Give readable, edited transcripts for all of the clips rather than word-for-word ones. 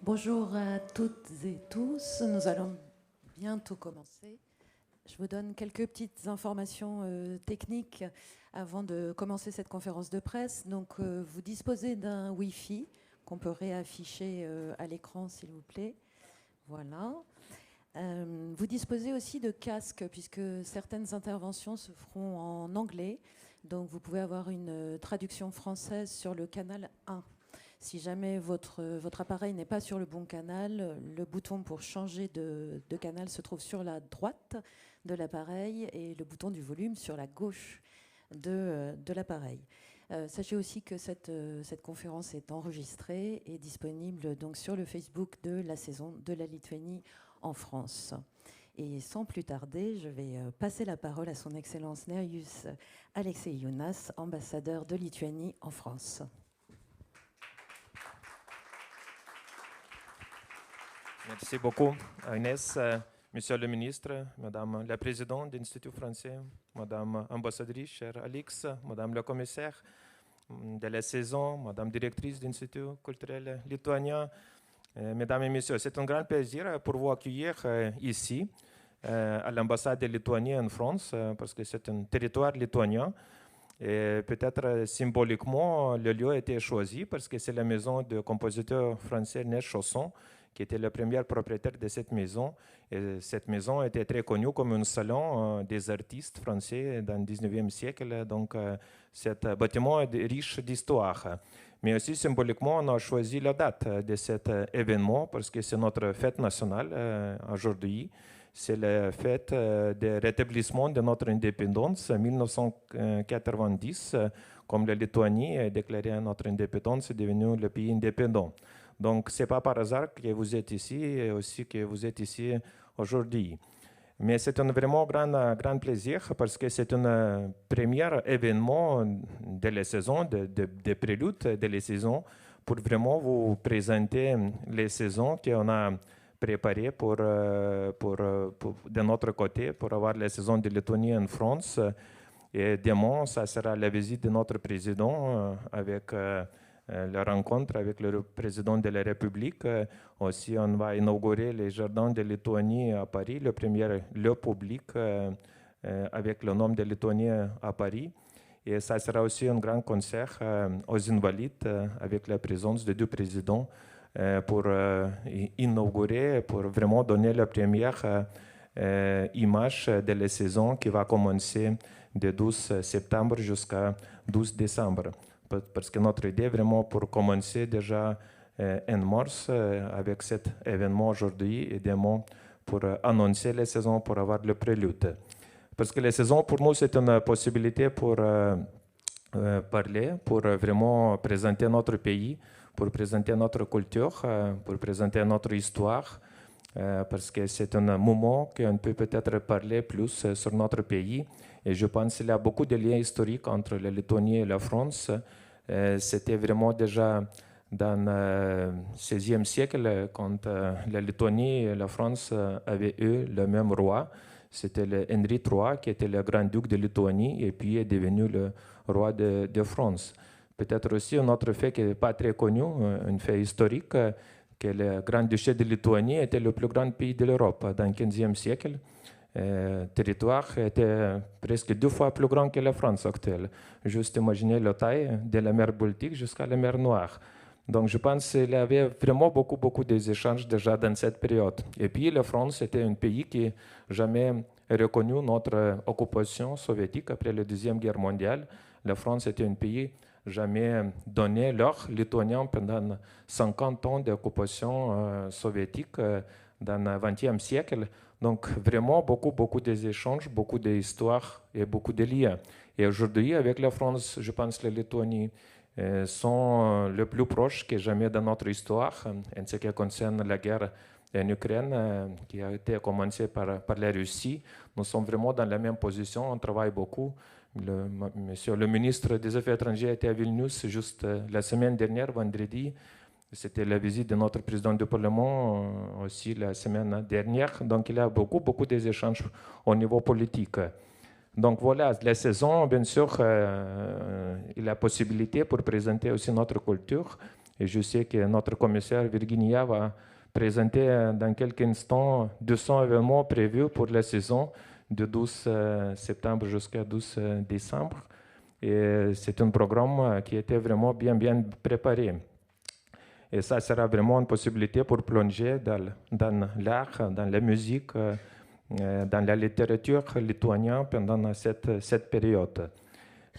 Bonjour à toutes et tous. Nous allons bientôt commencer. Je vous donne quelques petites informations techniques avant de commencer cette conférence de presse. Donc, vous disposez d'un Wi-Fi qu'on peut réafficher à l'écran, s'il vous plaît. Voilà. Vous disposez aussi de casques, puisque certaines interventions se feront en anglais. Donc, vous pouvez avoir une traduction française sur le canal 1. Si jamais votre appareil n'est pas sur le bon canal, le bouton pour changer de canal se trouve sur la droite de l'appareil et le bouton du volume sur la gauche de l'appareil. Sachez aussi que cette conférence est enregistrée et disponible donc sur le Facebook de la Saison de la Lituanie en France. Et sans plus tarder, je vais passer la parole à son Excellence Nerijus Aleksejūnas, ambassadeur de Lituanie en France. Merci beaucoup, Agnès. Monsieur le ministre, Madame la Présidente de l'Institut français, Madame l'ambassadrice, chère Alix, Madame le commissaire de la Saison, Madame directrice de l'Institut culturel lituanien, Mesdames et Messieurs, c'est un grand plaisir pour vous accueillir ici, à l'ambassade de Lituanie en France, parce que c'est un territoire lituanien. Et peut-être symboliquement, le lieu a été choisi parce que c'est la maison du compositeur français Saison, qui était le premier propriétaire de cette maison. Et cette maison était très connue comme un salon des artistes français dans le 19e siècle. Donc, cet bâtiment est riche d'histoire. Mais aussi, symboliquement, on a choisi la date de cet événement parce que c'est notre fête nationale aujourd'hui. C'est la fête de rétablissement de notre indépendance en 1990. Comme la Lituanie a déclaré notre indépendance, c'est devenu le pays indépendant. Donc, ce n'est pas par hasard que vous êtes ici et aussi que vous êtes ici aujourd'hui. Mais c'est un vraiment grand plaisir parce que c'est un premier événement de la saison, de prélude de la saison, pour vraiment vous présenter les saisons qu'on a préparées de notre côté pour avoir la saison de Lituanie en France. Et demain, ça sera la visite de notre président avec la rencontre avec le président de la République. Aussi, on va inaugurer les jardins de Lituanie à Paris, le premier lieu public avec le nom de Lituanie à Paris. Et ça sera aussi un grand concert aux Invalides avec la présence des deux présidents pour inaugurer, pour vraiment donner la première image de la saison qui va commencer de 12 septembre jusqu'à 12 décembre. Parce que notre idée vraiment pour commencer déjà en mars avec cet événement aujourd'hui et demain pour annoncer la saison, pour avoir le prélude. Parce que la saison pour nous c'est une possibilité pour parler, pour vraiment présenter notre pays, pour présenter notre culture, pour présenter notre histoire, parce que c'est un moment qu'on peut peut-être parler plus sur notre pays. Et je pense qu'il y a beaucoup de liens historiques entre la Lituanie et la France. C'était vraiment déjà dans le XVIe siècle, quand la Lituanie et la France avaient eu le même roi. C'était Henri III qui était le grand-duc de Lituanie et puis est devenu le roi de France. Peut-être aussi un autre fait qui n'est pas très connu, un fait historique, que le grand-duché de Lituanie était le plus grand pays de l'Europe dans le XVe siècle. Le territoire était presque 2 fois plus grand que la France actuelle. Juste imaginez la taille de la mer Baltique jusqu'à la mer Noire. Donc je pense qu'il y avait vraiment beaucoup d'échanges déjà dans cette période. Et puis la France était un pays qui n'a jamais reconnu notre occupation soviétique après la Deuxième Guerre mondiale. La France était un pays jamais donné l'or lituanien pendant 50 ans d'occupation soviétique dans le XXe siècle. Donc vraiment beaucoup d'échanges, beaucoup d'histoires et beaucoup de liens. Et aujourd'hui, avec la France, je pense que la Lituanie sont le plus proches que jamais dans notre histoire en ce qui concerne la guerre en Ukraine qui a été commencée par la Russie. Nous sommes vraiment dans la même position, on travaille beaucoup. Monsieur le ministre des Affaires étrangères était à Vilnius juste la semaine dernière, vendredi. C'était la visite de notre président du Parlement aussi la semaine dernière. Donc il y a beaucoup d'échanges au niveau politique. Donc voilà, la saison, bien sûr, il y a la possibilité pour présenter aussi notre culture Et je sais que notre commissaire Virginia va présenter dans quelques instants 200 événements prévus pour la saison de 12 septembre jusqu'à 12 décembre. Et c'est un programme qui était vraiment bien préparé. Et ça sera vraiment une possibilité pour plonger dans l'art, dans la musique, dans la littérature lituanienne pendant cette période.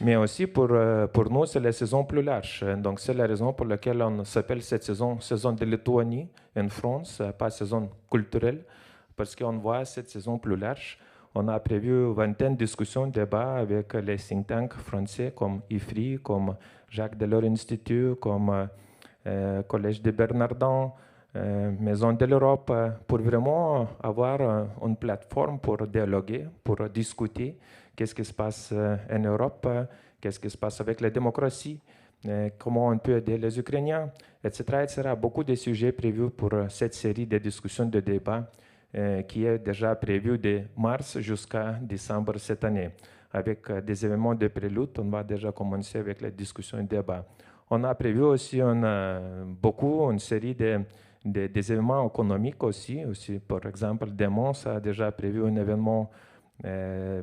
Mais aussi pour nous, c'est la saison plus large. Donc c'est la raison pour laquelle on s'appelle cette saison de Lituanie en France, pas saison culturelle, parce qu'on voit cette saison plus large. On a prévu une vingtaine de discussions, débats avec les think tanks français comme IFRI, comme Jacques Delors Institut, comme Collège de Bernardin, Maison de l'Europe, pour vraiment avoir une plateforme pour dialoguer, pour discuter qu'est-ce qui se passe en Europe, qu'est-ce qui se passe avec la démocratie, comment on peut aider les Ukrainiens, etc., etc. Beaucoup de sujets prévus pour cette série de discussions, de débats qui est déjà prévue de mars jusqu'à décembre cette année. Avec des événements de prélude, on va déjà commencer avec les discussions et débats. On a prévu aussi une série des événements économiques aussi. Par exemple, demain, ça a déjà prévu un événement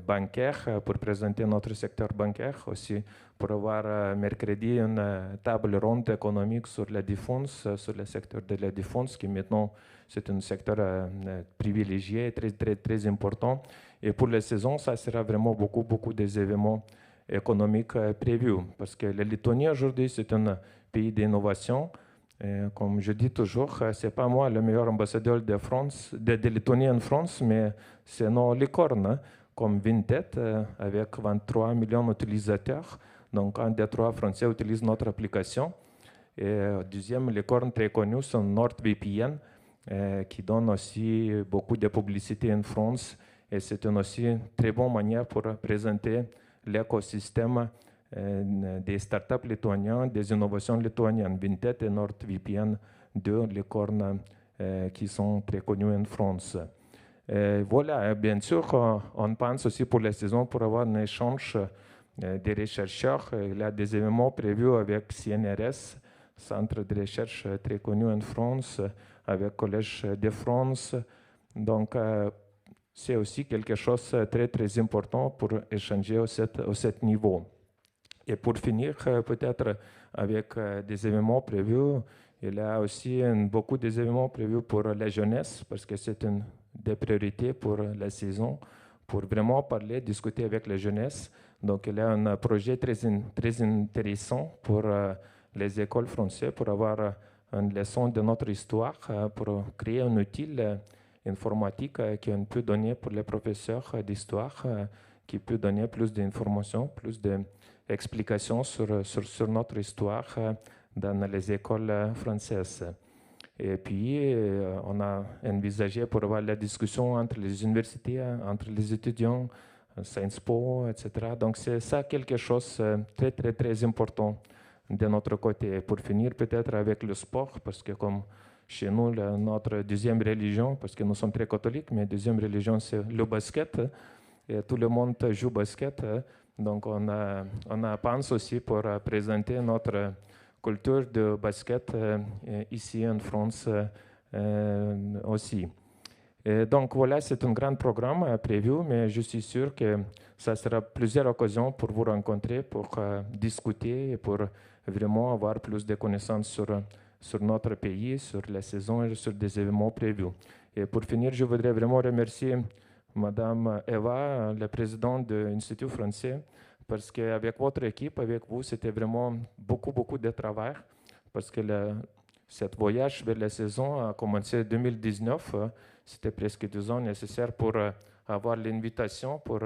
bancaire pour présenter notre secteur bancaire. Aussi, pour avoir mercredi une table ronde économique sur la défense, sur le secteur de la défense, qui maintenant, c'est un secteur privilégié, très important. Et pour la saison, ça sera vraiment beaucoup des événements économiques prévus. Parce que la Lituanie, aujourd'hui, c'est un pays d'innovation. Comme je dis toujours, ce n'est pas moi le meilleur ambassadeur de Lituanie en France, mais c'est nos licornes, comme Vinted, avec 23 millions d'utilisateurs. Donc, 1 des 3 Français utilise notre application. Et deuxième licorne très connue, c'est NordVPN, qui donne aussi beaucoup de publicité en France. Et c'est aussi une très bonne manière pour présenter l'écosystème des startups lituaniennes, des innovations lituaniennes. Vinted et NordVPN, 2 licornes qui sont très connues en France. Voilà, bien sûr, on pense aussi pour la saison pour avoir un échange des chercheurs. Il y a des événements prévus avec CNRS, Centre de recherche très connu en France, avec Collège de France. Donc, c'est aussi quelque chose de très important pour échanger au cet niveau. Et pour finir, peut-être avec des événements prévus, il y a aussi beaucoup d'événements prévus pour la jeunesse, parce que c'est une des priorités pour la saison, pour vraiment parler, discuter avec la jeunesse. Donc, il y a un projet très intéressant pour les écoles françaises, pour avoir une leçon de notre histoire, pour créer un outil informatique qu'on peut donner pour les professeurs d'histoire, qui peut donner plus d'informations, plus d'explications sur notre histoire dans les écoles françaises. Et puis, on a envisagé pour avoir la discussion entre les universités, entre les étudiants, Sciences Po, etc. Donc, c'est ça quelque chose de très important de notre côté. Pour finir, peut-être avec le sport, parce que comme chez nous, notre deuxième religion, parce que nous sommes très catholiques, mais deuxième religion, c'est le basket. Et tout le monde joue basket. Donc, on a pensé aussi pour présenter notre culture de basket ici en France aussi. Et donc, voilà, c'est un grand programme prévu, mais je suis sûr que ça sera plusieurs occasions pour vous rencontrer, pour discuter et pour vraiment avoir plus de connaissances sur notre pays, sur la saison et sur des événements prévus. Et pour finir, je voudrais vraiment remercier Madame Eva, la présidente de l'Institut français, parce qu'avec votre équipe, avec vous, c'était vraiment beaucoup de travail, parce que cette voyage vers la saison a commencé en 2019. C'était presque 2 ans nécessaires pour avoir l'invitation pour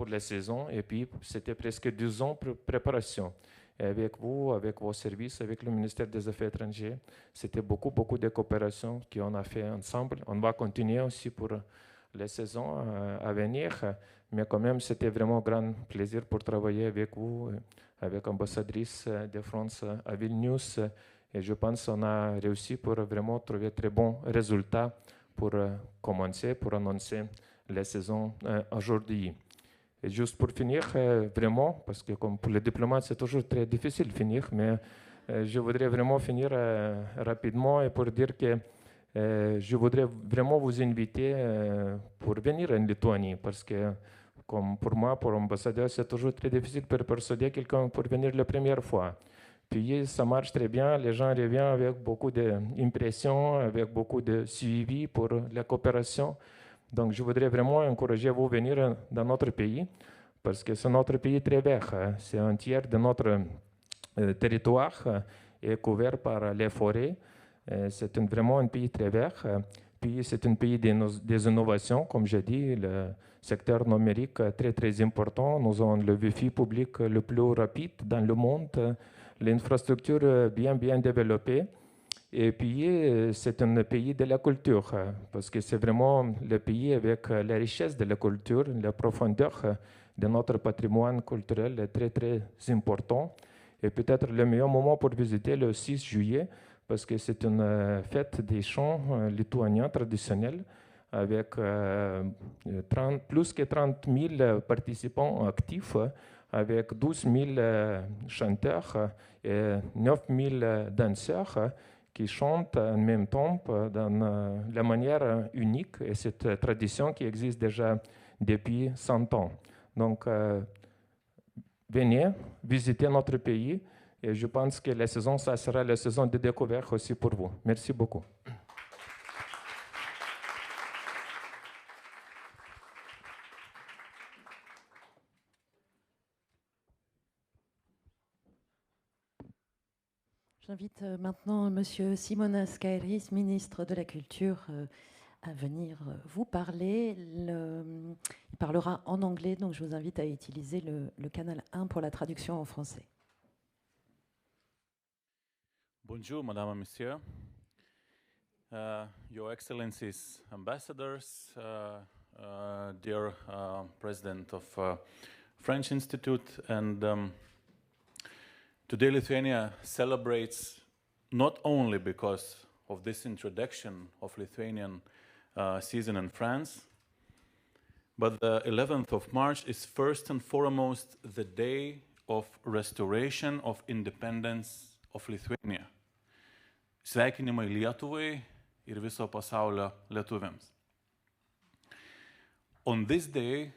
la saison, et puis c'était presque 2 ans de préparation. Et avec vous, avec vos services, avec le ministère des Affaires étrangères, c'était beaucoup de coopération qu'on a fait ensemble. On va continuer aussi pour les saisons à venir, mais quand même, c'était vraiment un grand plaisir pour travailler avec vous, avec l'ambassadrice de France à Vilnius. Et je pense qu'on a réussi pour vraiment trouver très bons résultats pour commencer, pour annoncer la saison aujourd'hui. Et juste pour finir, vraiment, parce que comme pour les diplomates, c'est toujours très difficile de finir, mais Je voudrais vraiment finir rapidement et pour dire que je voudrais vraiment vous inviter pour venir en Lituanie parce que, comme pour moi, pour ambassadeur, c'est toujours très difficile pour persuader quelqu'un pour venir la première fois. Puis ça marche très bien, les gens reviennent avec beaucoup d'impressions, avec beaucoup de suivi pour la coopération. Donc je voudrais vraiment encourager vous à venir dans notre pays parce que c'est notre pays très vert. C'est un tiers de notre territoire est couvert par les forêts. C'est vraiment un pays très vert. Puis c'est un pays des innovations, comme j'ai dit, le secteur numérique très très important. Nous avons le Wi-Fi public le plus rapide dans le monde, l'infrastructure bien développée. Et puis c'est un pays de la culture, parce que c'est vraiment le pays avec la richesse de la culture, la profondeur de notre patrimoine culturel très très important. Et peut-être le meilleur moment pour visiter le 6 juillet, parce que c'est une fête des chants lituaniens traditionnels avec plus que 30 000 participants actifs, avec 12 000 chanteurs et 9 000 danseurs qui chantent en même temps dans la manière unique et cette tradition qui existe déjà depuis 100 ans. Donc, venez visiter notre pays et je pense que la saison, ça sera la saison de découverte aussi pour vous. Merci beaucoup. J'invite maintenant Monsieur Simonas Kairis, ministre de la Culture, à venir vous parler. Il parlera en anglais, donc je vous invite à utiliser le canal 1 pour la traduction en français. Bonjour, Madame et Monsieur. Your Excellencies, Ambassadors, dear President of French Institute, and today Lithuania celebrates not only because of this introduction of Lithuanian season in France, but the 11th of March is first and foremost the day of restoration of independence of Lithuania. Sveikinimai Lietuvai ir viso pasaulio lietuviams. On this day,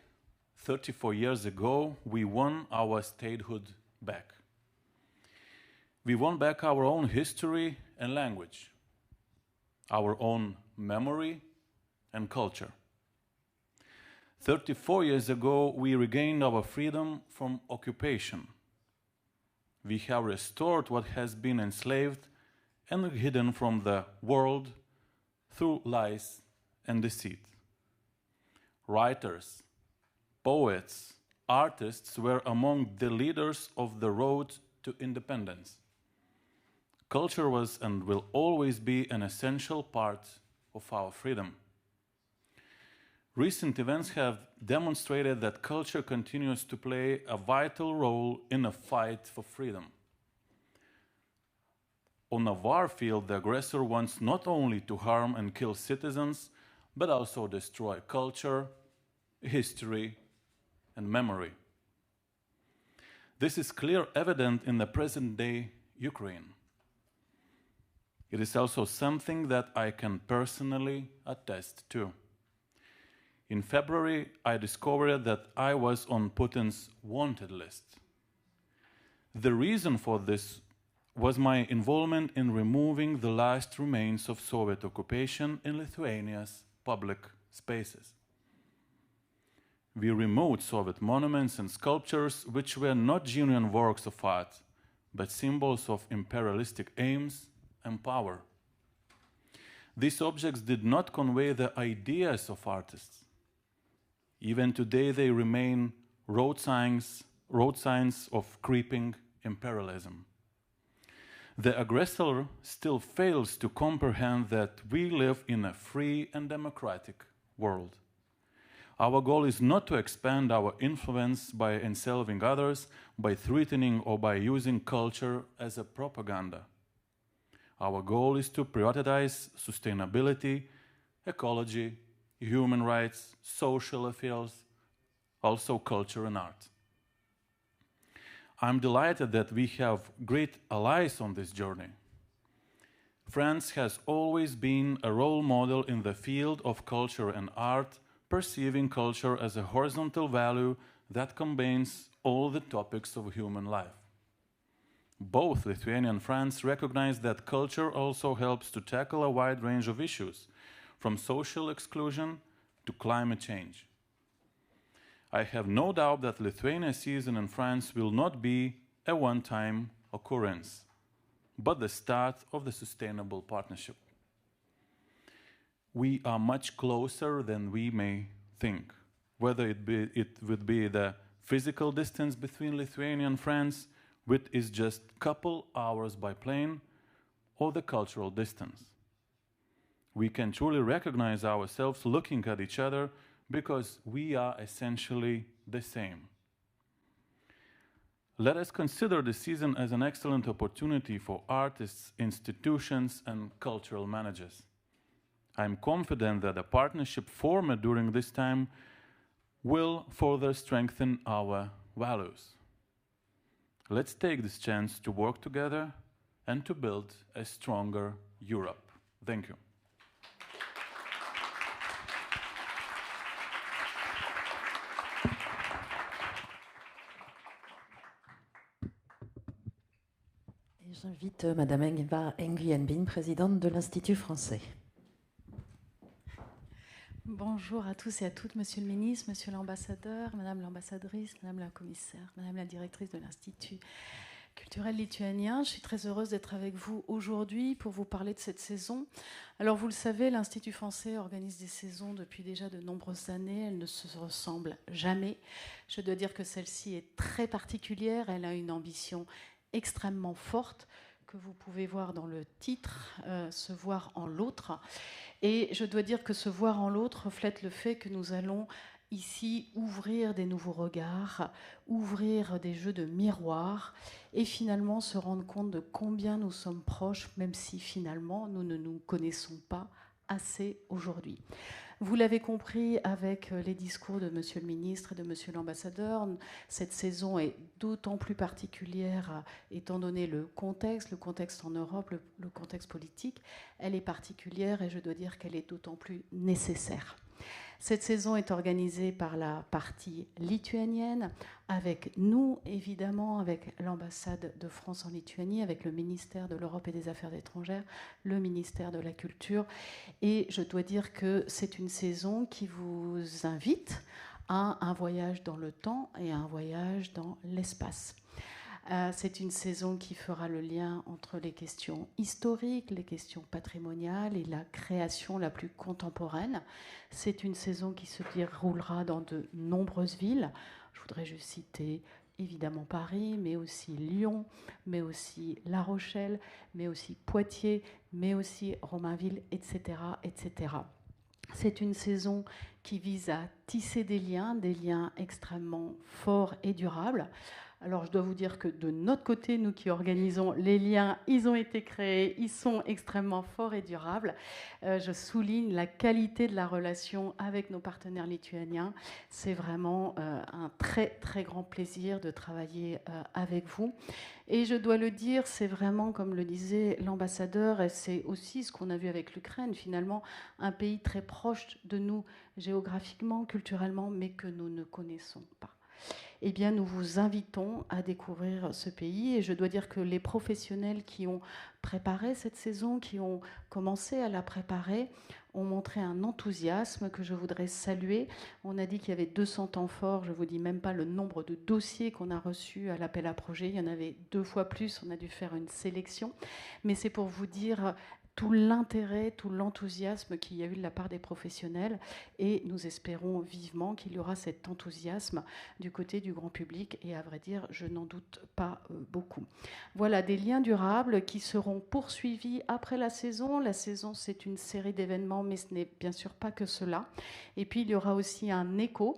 34 years ago, we won our statehood back. We won back our own history and language, our own memory and culture. 34 years ago, we regained our freedom from occupation. We have restored what has been enslaved and hidden from the world through lies and deceit. Writers, poets, artists were among the leaders of the road to independence. Culture was and will always be an essential part of our freedom. Recent events have demonstrated that culture continues to play a vital role in a fight for freedom. On a war field, the aggressor wants not only to harm and kill citizens, but also destroy culture, history, and memory. This is clearly evident in the present-day Ukraine. It is also something that I can personally attest to. In February, I discovered that I was on Putin's wanted list. The reason for this was my involvement in removing the last remains of Soviet occupation in Lithuania's public spaces. We removed Soviet monuments and sculptures which were not genuine works of art, but symbols of imperialistic aims and power. These objects did not convey the ideas of artists. Even today, they remain road signs of creeping imperialism. The aggressor still fails to comprehend that we live in a free and democratic world. Our goal is not to expand our influence by enslaving others, by threatening or by using culture as a propaganda. Our goal is to prioritize sustainability, ecology, human rights, social affairs, also culture and art. I'm delighted that we have great allies on this journey. France has always been a role model in the field of culture and art, perceiving culture as a horizontal value that combines all the topics of human life. Both Lithuania and France recognize that culture also helps to tackle a wide range of issues, from social exclusion to climate change. I have no doubt that Lithuania's season in France will not be a one-time occurrence, but the start of the sustainable partnership. We are much closer than we may think, whether it would be the physical distance between Lithuania and France, which is just a couple hours by plane, or the cultural distance. We can truly recognize ourselves looking at each other because we are essentially the same. Let us consider the season as an excellent opportunity for artists, institutions, and cultural managers. I am confident that the partnership formed during this time will further strengthen our values. Let's take this chance to work together and to build a stronger Europe. Thank you. J'invite Madame Eva Nguyen-Bin, présidente de l'Institut français. Bonjour à tous et à toutes, Monsieur le ministre, Monsieur l'ambassadeur, Madame l'ambassadrice, Madame la commissaire, Madame la directrice de l'Institut culturel lituanien. Je suis très heureuse d'être avec vous aujourd'hui pour vous parler de cette saison. Alors vous le savez, l'Institut français organise des saisons depuis déjà de nombreuses années. Elles ne se ressemblent jamais. Je dois dire que celle-ci est très particulière. Elle a une ambition extrêmement forte que vous pouvez voir dans le titre, se voir en l'autre. Et je dois dire que se voir en l'autre reflète le fait que nous allons ici ouvrir des nouveaux regards, ouvrir des jeux de miroirs et finalement se rendre compte de combien nous sommes proches, même si finalement nous ne nous connaissons pas assez aujourd'hui. Vous l'avez compris avec les discours de Monsieur le ministre et de Monsieur l'ambassadeur, cette saison est d'autant plus particulière étant donné le contexte en Europe, le contexte politique. Elle est particulière et je dois dire qu'elle est d'autant plus nécessaire. Cette saison est organisée par la partie lituanienne, avec nous, évidemment, avec l'ambassade de France en Lituanie, avec le ministère de l'Europe et des Affaires étrangères, le ministère de la Culture. Et je dois dire que c'est une saison qui vous invite à un voyage dans le temps et à un voyage dans l'espace. C'est une saison qui fera le lien entre les questions historiques, les questions patrimoniales et la création la plus contemporaine. C'est une saison qui se déroulera dans de nombreuses villes. Je voudrais juste citer évidemment Paris, mais aussi Lyon, mais aussi La Rochelle, mais aussi Poitiers, mais aussi Romainville, etc., etc. C'est une saison qui vise à tisser des liens extrêmement forts et durables. Alors, je dois vous dire que de notre côté, nous qui organisons les liens, ils ont été créés, ils sont extrêmement forts et durables. Je souligne la qualité de la relation avec nos partenaires lituaniens. C'est vraiment un très, très grand plaisir de travailler avec vous. Et je dois le dire, c'est vraiment, comme le disait l'ambassadeur, et c'est aussi ce qu'on a vu avec l'Ukraine, finalement, un pays très proche de nous géographiquement, culturellement, mais que nous ne connaissons pas. Eh bien, nous vous invitons à découvrir ce pays. Et je dois dire que les professionnels qui ont préparé cette saison, qui ont commencé à la préparer, ont montré un enthousiasme que je voudrais saluer. On a dit qu'il y avait 200 temps forts. Je ne vous dis même pas le nombre de dossiers qu'on a reçus à l'appel à projet. Il y en avait 2 fois plus. On a dû faire une sélection. Mais c'est pour vous dire tout l'intérêt, tout l'enthousiasme qu'il y a eu de la part des professionnels et nous espérons vivement qu'il y aura cet enthousiasme du côté du grand public et à vrai dire, je n'en doute pas beaucoup. Voilà, des liens durables qui seront poursuivis après la saison. La saison, c'est une série d'événements, mais ce n'est bien sûr pas que cela. Et puis, il y aura aussi un écho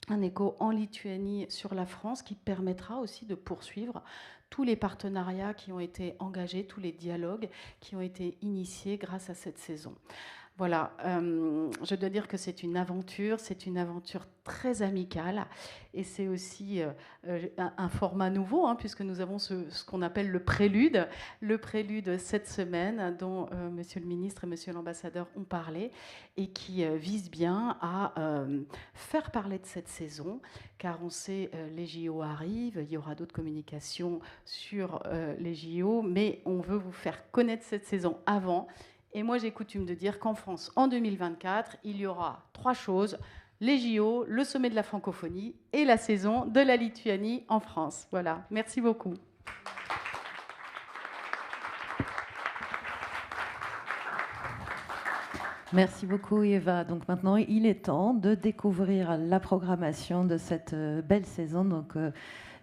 en Lituanie sur la France qui permettra aussi de poursuivre tous les partenariats qui ont été engagés, tous les dialogues qui ont été initiés grâce à cette saison. Voilà, je dois dire que c'est une aventure très amicale et c'est aussi un format nouveau, hein, puisque nous avons ce qu'on appelle le prélude cette semaine dont Monsieur le ministre et Monsieur l'ambassadeur ont parlé et qui vise bien à faire parler de cette saison, car on sait les JO arrivent, il y aura d'autres communications sur les JO, mais on veut vous faire connaître cette saison avant. Et moi, j'ai coutume de dire qu'en France, en 2024, il y aura 3 choses: les JO, le sommet de la francophonie et la saison de la Lituanie en France. Voilà, merci beaucoup. Merci beaucoup Eva. Donc maintenant, il est temps de découvrir la programmation de cette belle saison. Donc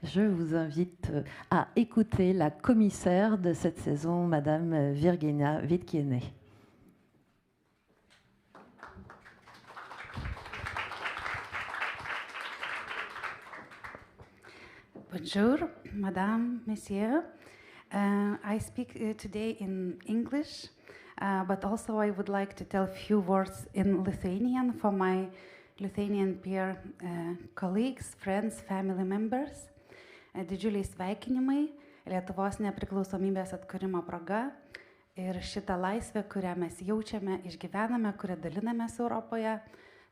je vous invite à écouter la commissaire de cette saison, Madame Virginia Wittkiene. Bonjour, Madame, Monsieur. I speak today in English, but also I would like to tell a few words in Lithuanian for my Lithuanian peer colleagues, friends, family members. Didžiuliai sveikinimai, Lietuvos nepriklausomybės atkūrimo proga ir šitą laisvę, kurią mes jaučiame, išgyvename, kurią dalinamės Europoje,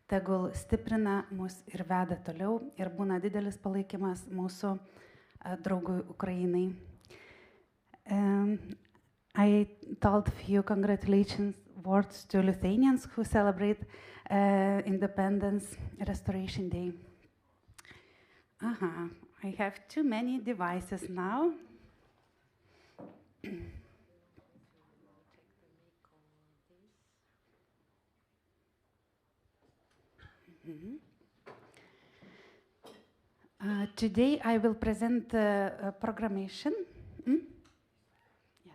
tegul stiprina mus ir veda toliau ir būna didelis palaikymas mūsų draugui Ukrainai. I told few congratulations words to Lithuanians who celebrate Independence Restoration Day. I have too many devices now. Today I will present programmation. Yes.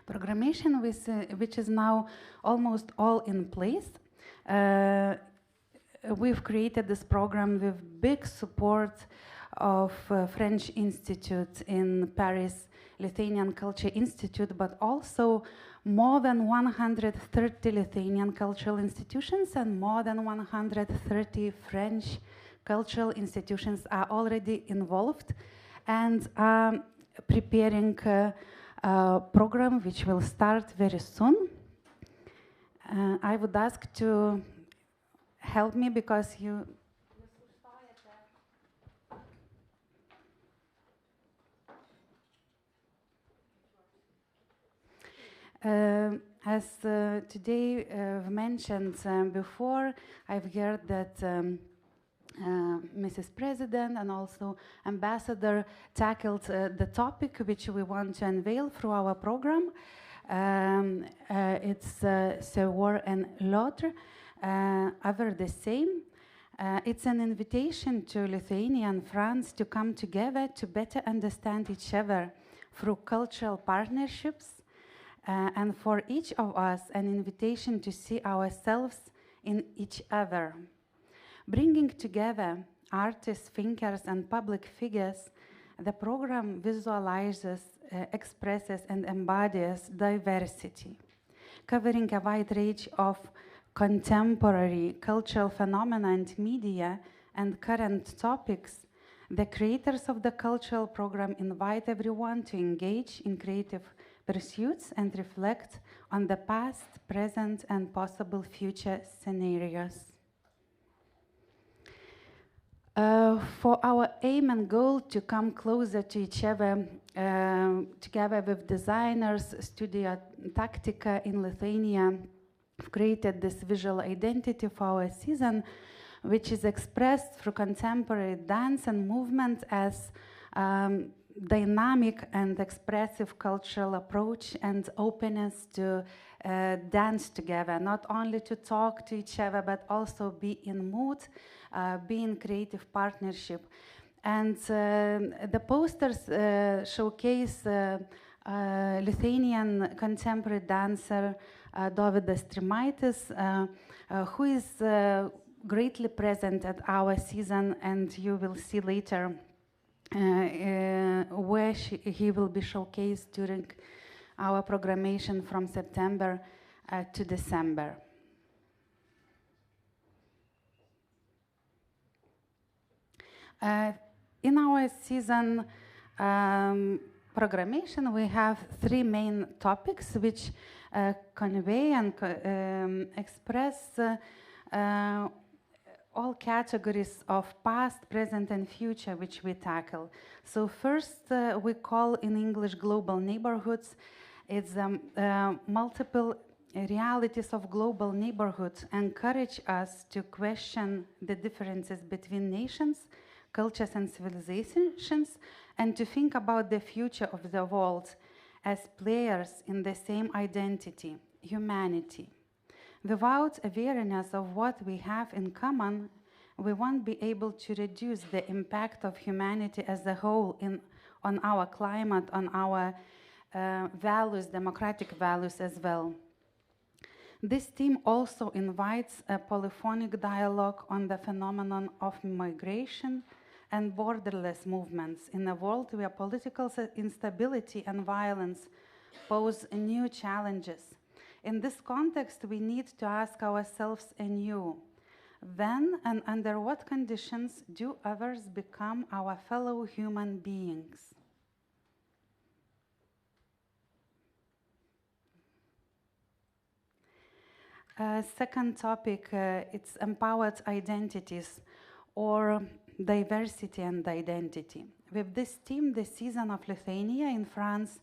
Programmation which is now almost all in place. We've created this program with big support of French Institute in Paris, Lithuanian Culture Institute, but also more than 130 Lithuanian cultural institutions and more than 130 French cultural institutions are already involved and are preparing a program which will start very soon. I would ask to help me because you as today mentioned before, I've heard that Mrs. President and also Ambassador tackled the topic which we want to unveil through our program. It's the war and laughter, ever the same. It's an invitation to Lithuania and France to come together to better understand each other through cultural partnerships. And for each of us, an invitation to see ourselves in each other. Bringing together artists, thinkers, and public figures, the program visualizes, expresses, and embodies diversity, covering a wide range of contemporary cultural phenomena and media and current topics. The creators of the cultural program invite everyone to engage in creative pursuits and reflect on the past, present, and possible future scenarios. For our aim and goal to come closer to each other, together with designers, Studio Tactica in Lithuania, we've created this visual identity for our season, which is expressed through contemporary dance and movement as dynamic and expressive cultural approach and openness to dance together, not only to talk to each other, but also be in mood, be in creative partnership. And the posters showcase Lithuanian contemporary dancer Dovydas Trimaitis, who is greatly present at our season, and you will see later where he will be showcased during our programmation from September to December. In our season programmation, we have three main topics which convey and express all categories of past, present, and future which we tackle. So first, we call in English global neighborhoods. It's multiple realities of global neighborhoods encourage us to question the differences between nations, cultures, and civilizations, and to think about the future of the world as players in the same identity, humanity. Without awareness of what we have in common, we won't be able to reduce the impact of humanity as a whole on our climate, on our values, democratic values as well. This theme also invites a polyphonic dialogue on the phenomenon of migration and borderless movements in a world where political instability and violence pose new challenges. In this context, we need to ask ourselves anew, when and under what conditions do others become our fellow human beings? Second topic, it's empowered identities, or diversity and identity. With this theme, the Saison of Lithuania in France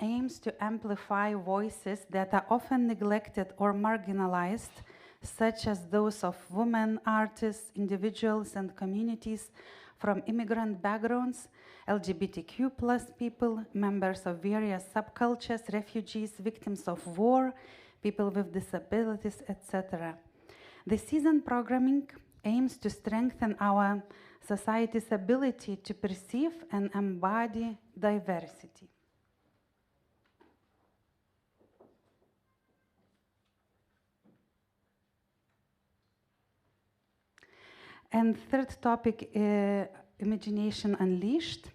aims to amplify voices that are often neglected or marginalized, such as those of women, artists, individuals, and communities from immigrant backgrounds, LGBTQ+ people, members of various subcultures, refugees, victims of war, people with disabilities, etc. The Saison programming aims to strengthen our society's ability to perceive and embody diversity. And third topic, Imagination Unleashed.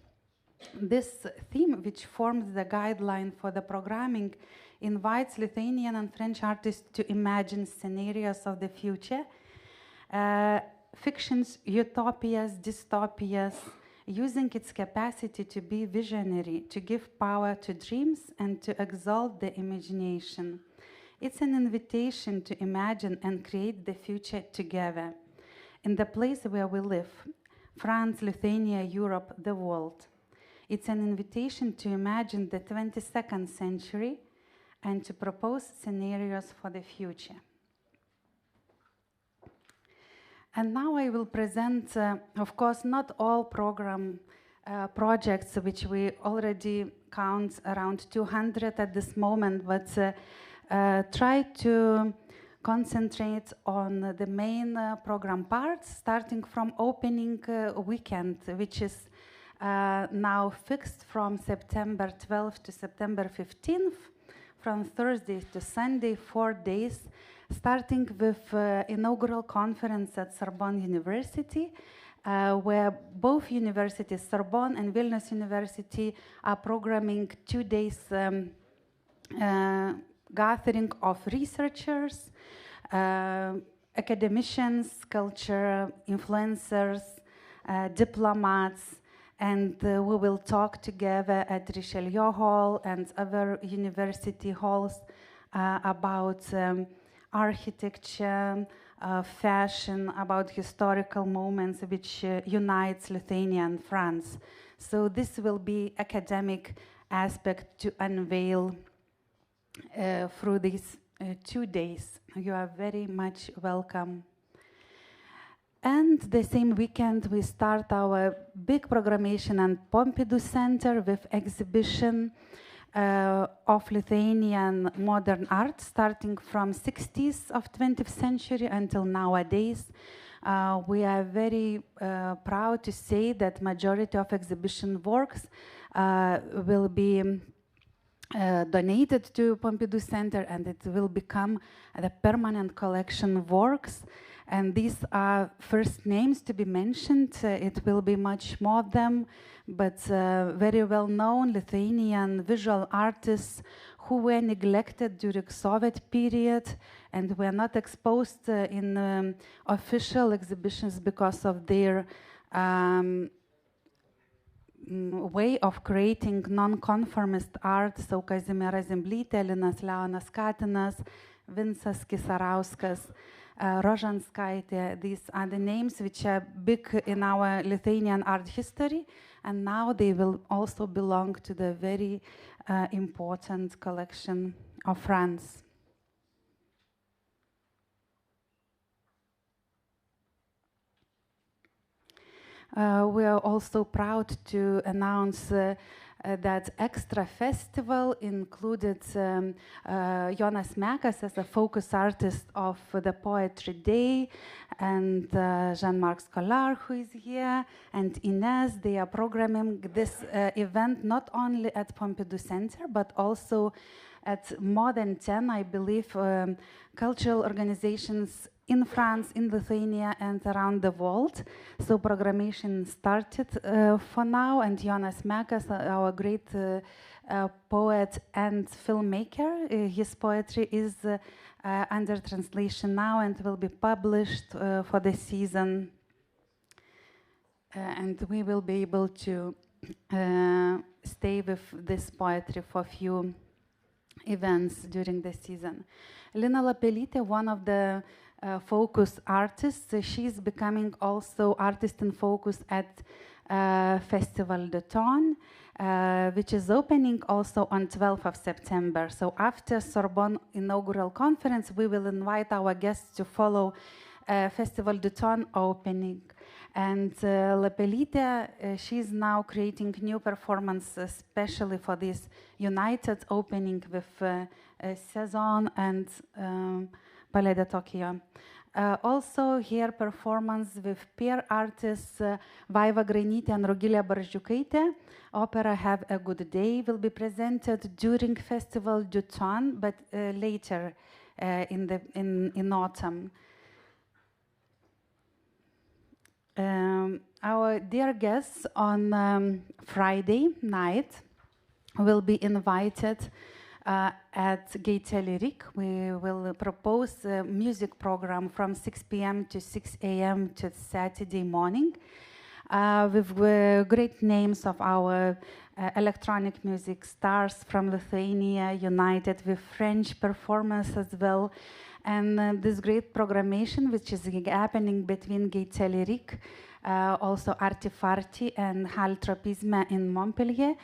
This theme, which forms the guideline for the programming, invites Lithuanian and French artists to imagine scenarios of the future, fictions, utopias, dystopias, using its capacity to be visionary, to give power to dreams, and to exalt the imagination. It's an invitation to imagine and create the future together, in the place where we live, France, Lithuania, Europe, the world. It's an invitation to imagine the 22nd century and to propose scenarios for the future. And now I will present, of course, not all program projects, which we already count around 200 at this moment, but try to concentrate on the main program parts, starting from opening weekend, which is now fixed from September 12th to September 15th, from Thursday to Sunday, 4 days, starting with inaugural conference at Sorbonne University, where both universities, Sorbonne and Vilnius University, are programming 2 days gathering of researchers, academicians, culture influencers, diplomats, and we will talk together at Richelieu Hall and other university halls about architecture, fashion, about historical moments which unites Lithuania and France. So this will be academic aspect to unveil through these 2 days. You are very much welcome. And the same weekend we start our big programmation at Pompidou Center with exhibition of Lithuanian modern art, starting from 60s of 20th century until nowadays. We are very proud to say that majority of exhibition works will be donated to Pompidou Center, and it will become the permanent collection works. And these are first names to be mentioned. It will be much more of them, but very well-known Lithuanian visual artists who were neglected during Soviet period and were not exposed in official exhibitions because of their way of creating non-conformist art. So Kazimiera Zimblytė, Linas Leonas Katinas, Vincas Kisarauskas, Rožanskaitė. These are the names which are big in our Lithuanian art history, and now they will also belong to the very important collection of France. We are also proud to announce that extra festival included Jonas Mekas as a focus artist of the Poetry Day, and Jean-Marc Scolar, who is here, and Ines. They are programming this event not only at Pompidou Center, but also at more than 10, I believe, cultural organizations in France, in Lithuania, and around the world. So programmation started for now, and Jonas Mekas, our great poet and filmmaker, his poetry is under translation now and will be published for the season. And we will be able to stay with this poetry for a few events during the season. Lina Lapelytė, one of the focus artists, she's becoming also artist in focus at Festival de Ton, which is opening also on 12th of September. So after Sorbonne inaugural conference, we will invite our guests to follow Festival de Ton opening. And Lapelytė, she's now creating new performance, especially for this united opening with Saison and Palais de Tokyo. Also here performance with peer artists Vaiva Grainytė and Rugilė Barzdžiukaitė. Opera Have a Good Day will be presented during Festival du Ton, but later in autumn. Our dear guests on Friday night will be invited at Gaieté Lyrique. We will propose a music program from 6 p.m. to 6 a.m. to Saturday morning with great names of our electronic music stars from Lithuania, united with French performance as well. And this great programmation, which is happening between Gaieté Lyrique, also Artifarti and Hal Tropisme in Montpellier,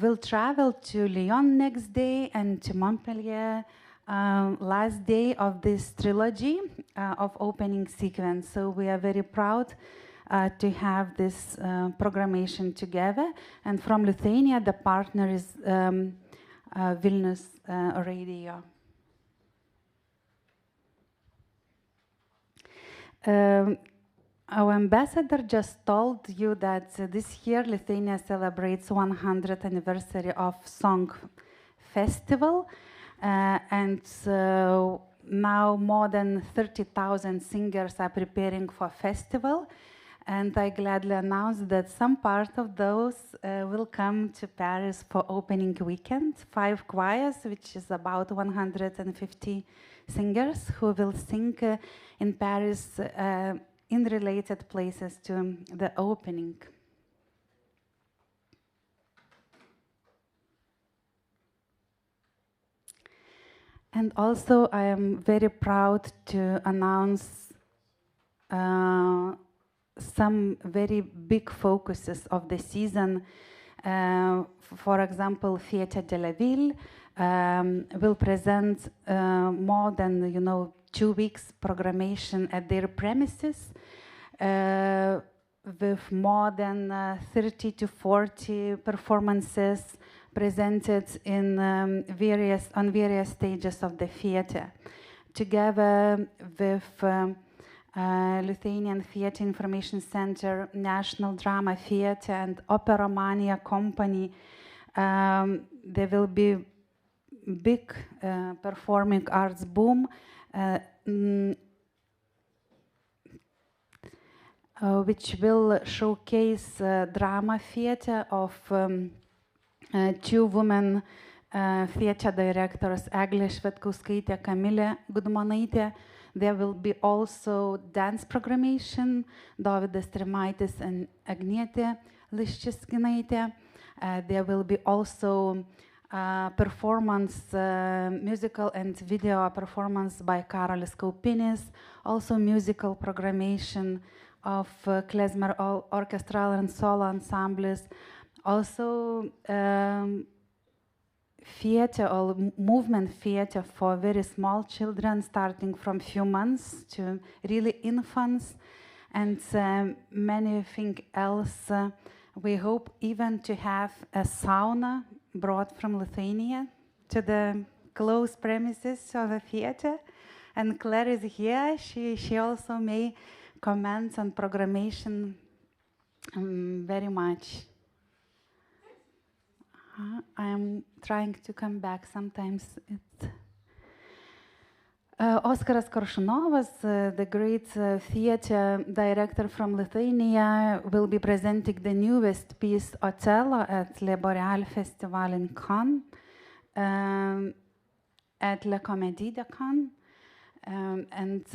will travel to Lyon next day and to Montpellier last day of this trilogy of opening sequence. So we are very proud to have this programmation together. And from Lithuania, the partner is Vilnius Radio. Our ambassador just told you that this year Lithuania celebrates 100th anniversary of Song Festival, and now more than 30,000 singers are preparing for festival. And I gladly announce that some part of those will come to Paris for opening weekend. 5 choirs, which is about 150 singers who will sing in Paris in related places to the opening. And also I am very proud to announce some very big focuses of the season. For example, Theatre de la Ville will present more than 2 weeks programmation at their premises with more than 30 to 40 performances presented in various stages of the theatre, together with Lithuanian Theatre Information Center, National Drama Theatre, and Operomania Company. There will be big performing arts boom. which will showcase drama theater of two women theater directors, Eglė Švedkauskaitė, Kamilė Gudmonaitė. There will be also dance programmation, Dovydas Trimaitis and Agnietė Liščiskinaitė. There will be also performance, musical and video performance by Karolis Kaupinis, also musical programmation of klezmer orchestral and solo ensembles, also theater or movement theater for very small children, starting from few months to really infants, and many things else. We hope even to have a sauna brought from Lithuania to the close premises of the theater. And Claire is here. She also may comment on programmation very much. I am trying to come back. Sometimes it. Oskaras Koršunovas, the great theater director from Lithuania, will be presenting the newest piece, Othello, at Le Boreal Festival in Cannes, at La Comédie de Cannes. And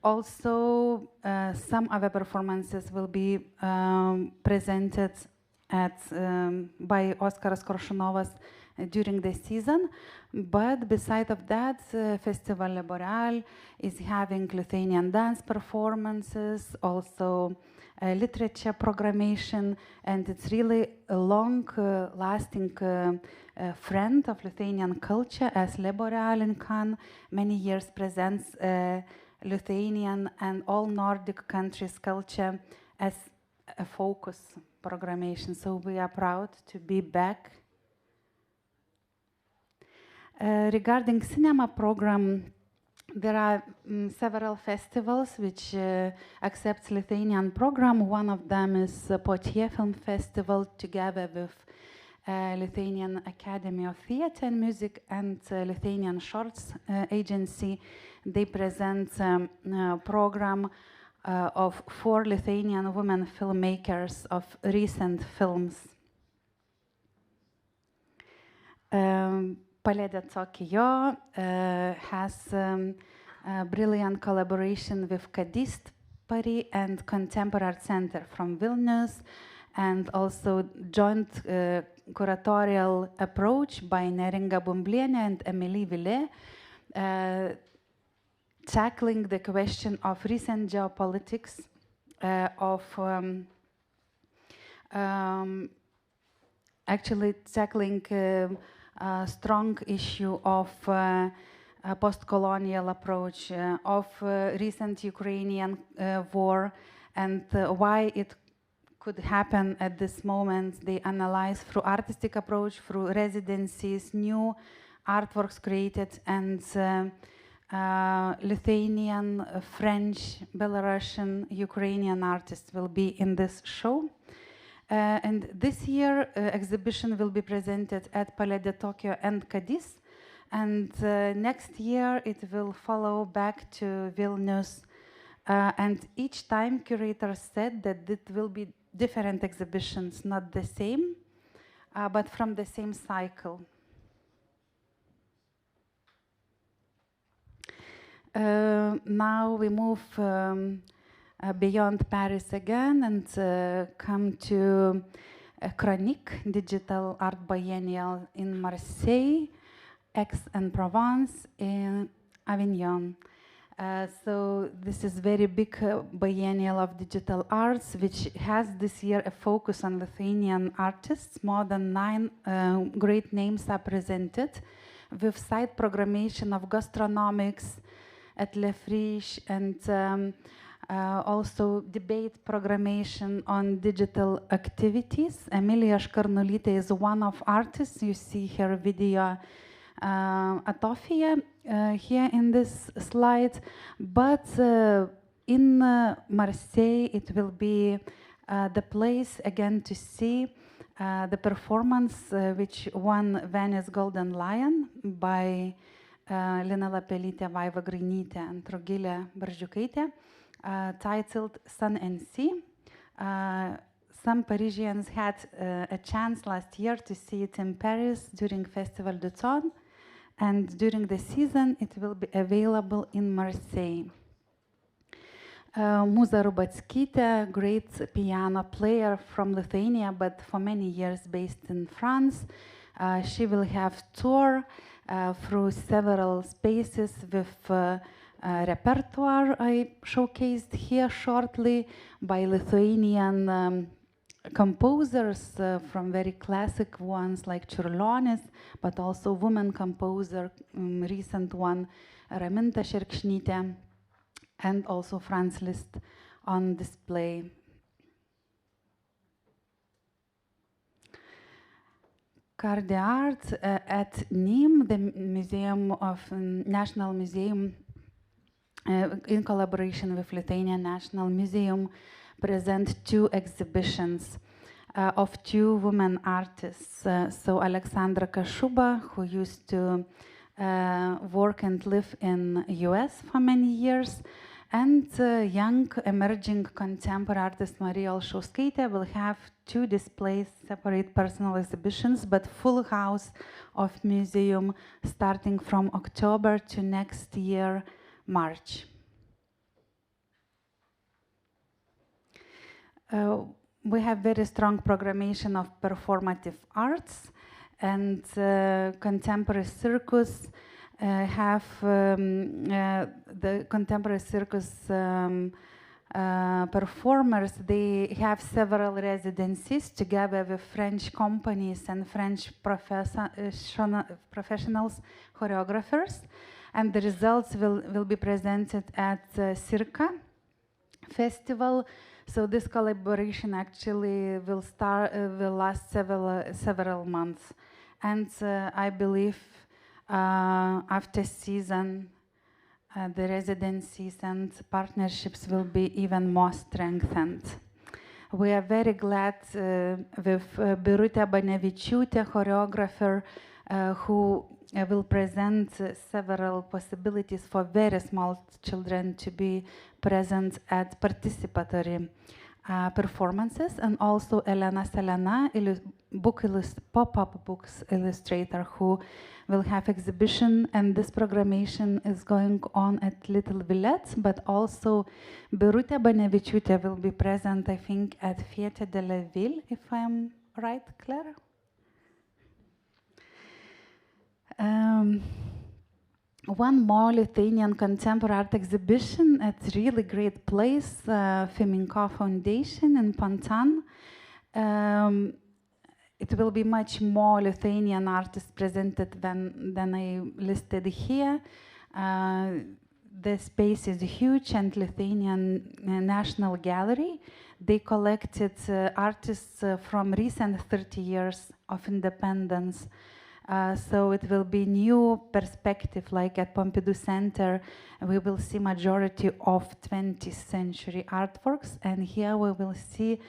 also some other performances will be presented by Oskaras Koršunovas during the season. But beside of that, Festival Le Boreal is having Lithuanian dance performances, also literature programmation, and it's really a long-lasting friend of Lithuanian culture, as Le Boreal in Cannes many years presents Lithuanian and all Nordic countries' culture as a focus programmation. So we are proud to be back. Regarding cinema program, there are several festivals which accept Lithuanian program. One of them is Poitiers Film Festival, together with Lithuanian Academy of Theatre and Music and Lithuanian Shorts Agency. They present a program of 4 Lithuanian women filmmakers of recent films. Palėdė Tokyo has a brilliant collaboration with Kadist Paris and Contemporary Art Center from Vilnius, and also joint curatorial approach by Neringa Bumblienė and Emilie Villet, tackling the question of recent geopolitics, of actually tackling a strong issue of a post-colonial approach of recent Ukrainian war and why it could happen at this moment. They analyze through artistic approach, through residencies, new artworks created, and Lithuanian, French, Belarusian, Ukrainian artists will be in this show. And this year, exhibition will be presented at Palėdė Tokyo and Cadiz. And next year, it will follow back to Vilnius. And each time, curators said that it will be different exhibitions, not the same, but from the same cycle. Now we move beyond Paris again and come to Chronique, digital art biennial in Marseille, Aix-en-Provence, in Avignon. So this is very big biennial of digital arts, which has this year a focus on Lithuanian artists. More than 9 great names are presented, with side programmation of gastronomics at Le Friche, and also debate programmation on digital activities. Emilia Škarnulytė is one of artists. You see her video Atofia here in this slide. But in Marseille, it will be the place again to see the performance which won Venice Golden Lion by Lina Lapelytė, Vaiva Grainytė, and Rugilė Barzdžiukaitė. titled Sun and Sea. Some Parisians had a chance last year to see it in Paris during Festival d'Automne, and during the season it will be available in Marseille. Mūza Rubatskytė, great piano player from Lithuania, but for many years based in France. She will have tour through several spaces with repertoire I showcased here shortly by Lithuanian composers from very classic ones like Čiurlionis, but also woman composer, recent one, Raminta Šerkšnytė, and also Franz Liszt on display. Cardi Art at Nîmes, the Museum of National Museum, in collaboration with Lithuanian National Museum, present two exhibitions of two women artists. So Alexandra Kashuba, who used to work and live in US for many years, and young emerging contemporary artist Marija Olšauskaitė will have two displays, separate personal exhibitions, but full house of museum starting from October to next year, March. We have very strong programmation of performative arts, and contemporary circus have the contemporary circus performers. They have several residencies together with French companies and French professionals, choreographers, and the results will be presented at Circa Festival. So this collaboration actually will last several months, and I believe after season the residencies and partnerships will be even more strengthened. We are very glad with Birutė Banevičiūtė, choreographer, who will present several possibilities for very small children to be present at participatory performances, and also Elena Selena, pop-up books illustrator, who will have exhibition, and this programmation is going on at Little Villette, but also Birutė Banevičiūtė will be present, I think, at Fête de la Ville, if I'm right, Claire? One more Lithuanian contemporary art exhibition at a really great place, Feminko Foundation in Pontan. It will be much more Lithuanian artists presented than I listed here. The space is huge, and Lithuanian National Gallery, they collected artists from recent 30 years of independence. So it will be new perspective, like at Pompidou Center, we will see majority of 20th century artworks, and here we will see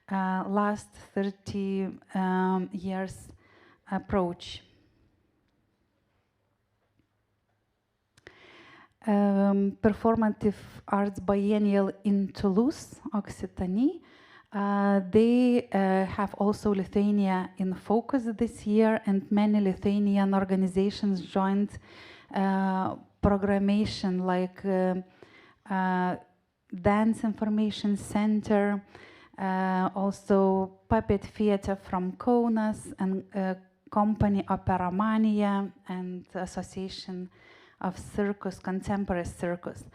last 30 years approach. Performative Arts Biennial in Toulouse, Occitanie. They have also Lithuania in focus this year, and many Lithuanian organizations joined programmation like Dance Information Center, also Puppet Theater from Kaunas, and company Operamania, and Association of Circus, Contemporary Circus.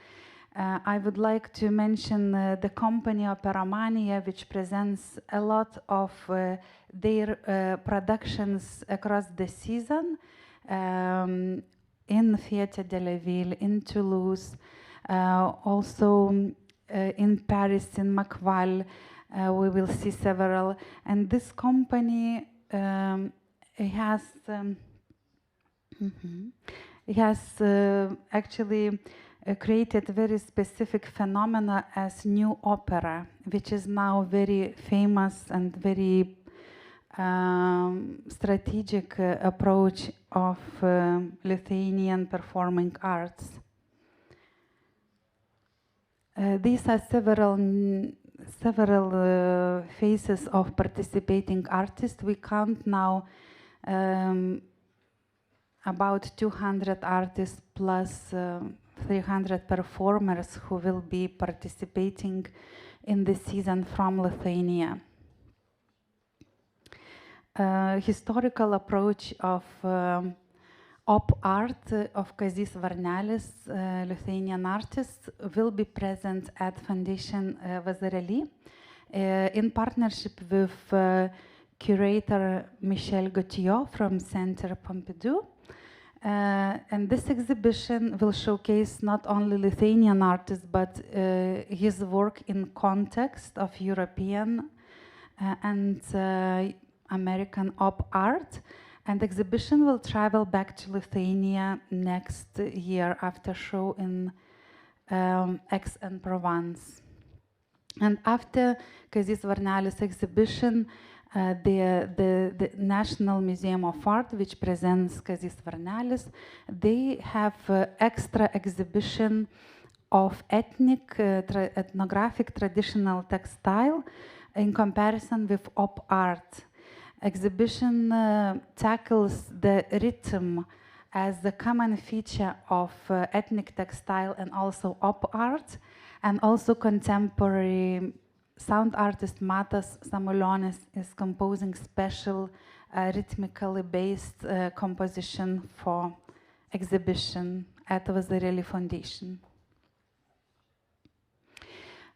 I would like to mention the company Operamania, which presents a lot of their productions across the season in Fête de la Ville, in Toulouse, also in Paris, in Macval. We will see several. And this company has actually created very specific phenomena as new opera, which is now very famous and very strategic approach of Lithuanian performing arts. These are several phases of participating artists. We count now about 200 artists plus 300 performers who will be participating in the season from Lithuania. Historical approach of op art of Kazys Varnelis, Lithuanian artist, will be present at Foundation Vazarely in partnership with curator Michel Gauthier from Centre Pompidou. And this exhibition will showcase not only Lithuanian artists, but his work in context of European and American op art. And the exhibition will travel back to Lithuania next year after show in Aix-en-Provence. And after Kazys Varnelis exhibition, the National Museum of Art, which presents Kazys Varnelis, they have extra exhibition of ethnographic traditional textile in comparison with op art. Exhibition tackles the rhythm as the common feature of ethnic textile and also op art, and also contemporary sound artist Matas Samulionis is composing special rhythmically based composition for exhibition at Vazarely Foundation.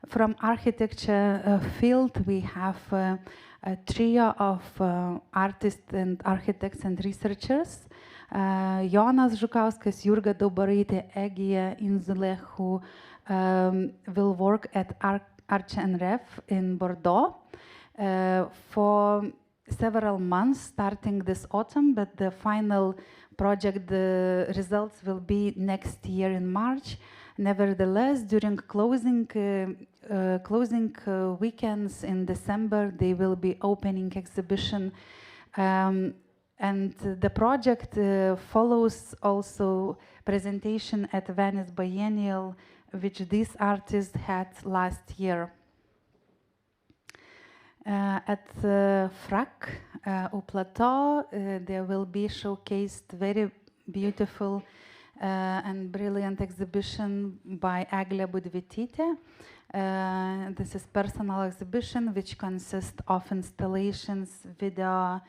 From architecture field, we have a trio of artists and architects and researchers. Jonas Žukauskas, Jurga Daubaraitė, Egija Inzulė, who will work at Arch and Ref in Bordeaux for several months, starting this autumn, but the final project, the results will be next year in March. Nevertheless, during closing weekends in December, they will be opening exhibition. And the project follows also presentation at Venice Biennial, which these artists had last year. At FRAC au Plateau, there will be showcased very beautiful and brilliant exhibition by Eglė Budvytytė. This is personal exhibition which consists of installations, video,